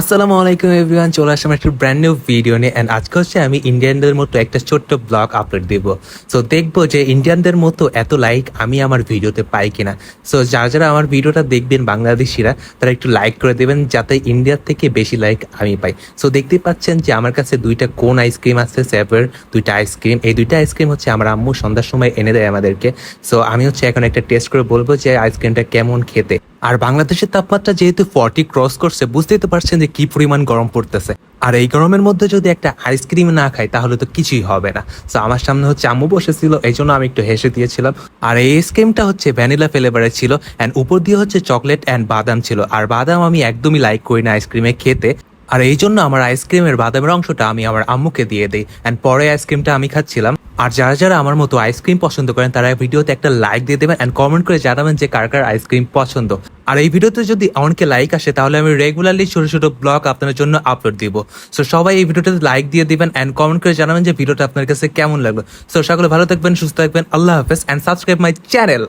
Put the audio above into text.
আসসালামু আলাইকুম এভরিওয়ান, চলে আসলাম একটা ব্র্যান্ড নিউ ভিডিও নিয়ে। অ্যান্ড আজকে হচ্ছে আমি ইন্ডিয়ানদের মতো একটা ছোট্ট ব্লগ আপলোড দিব। সো দেখবো যে ইন্ডিয়ানদের মতো এত লাইক আমি আমার ভিডিওতে পাই কিনা। সো যারা যারা আমার ভিডিওটা দেখবেন বাংলাদেশিরা, তারা একটু লাইক করে দেবেন যাতে ইন্ডিয়ার থেকে বেশি লাইক আমি পাই। সো দেখতে পাচ্ছেন যে আমার কাছে দুইটা কোন আইসক্রিম আছে, সেভের দুইটা আইসক্রিম। এই দুইটা আইসক্রিম হচ্ছে আমার আম্মু সন্ধ্যার সময় এনে দেয় আমাদেরকে। সো আমি হচ্ছে এখন একটা টেস্ট করে বলবো যে আইসক্রিমটা কেমন খেতে। আর বাংলাদেশের তাপমাত্রা যেহেতু 40 ক্রস করছে, বুঝতেই তো পারছেন যে কি পরিমাণ গরম পড়তেছে। আর এই গরমের মধ্যে যদি একটা আইসক্রিম না খাই তাহলে তো কিছুই হবে না। তো আমার সামনে হচ্ছে আম্মু বসেছিল, এই জন্য আমি একটু হেসে দিয়েছিলাম। আর এই আইসক্রিমটা হচ্ছে ভ্যানিলা ফ্লেভারের ছিল, অ্যান্ড উপর দিয়ে হচ্ছে চকলেট অ্যান্ড বাদাম ছিল। আর বাদাম আমি একদমই লাইক করি না আইসক্রিমে খেতে। আর এই জন্য আমার আইসক্রিমের বাদামের অংশটা আমি আমার আম্মুকে দিয়ে দিই, অ্যান্ড পরে আইসক্রিমটা আমি খাচ্ছিলাম। আর যারা যারা আমার মতো আইসক্রিম পছন্দ করেন তারা ভিডিওতে একটা লাইক দিয়ে দেবেন অ্যান্ড কমেন্ট করে জানাবেন যে কার কার আইসক্রিম পছন্দ। আর এই ভিডিওতে যদি অনেকে লাইক আসে তাহলে আমি রেগুলারলি ছোট ছোট ব্লগ আপনাদের জন্য আপলোড দিব। সো সবাই এই ভিডিওটাতে লাইক দিয়ে দিবেন অ্যান্ড কমেন্ট করে জানাবেন যে ভিডিওটা আপনার কাছে কেমন লাগলো। সো সকলে ভালো থাকবেন, সুস্থ থাকবেন, আল্লাহ হাফেজ, অ্যান্ড সাবস্ক্রাইব মাই চ্যানেল।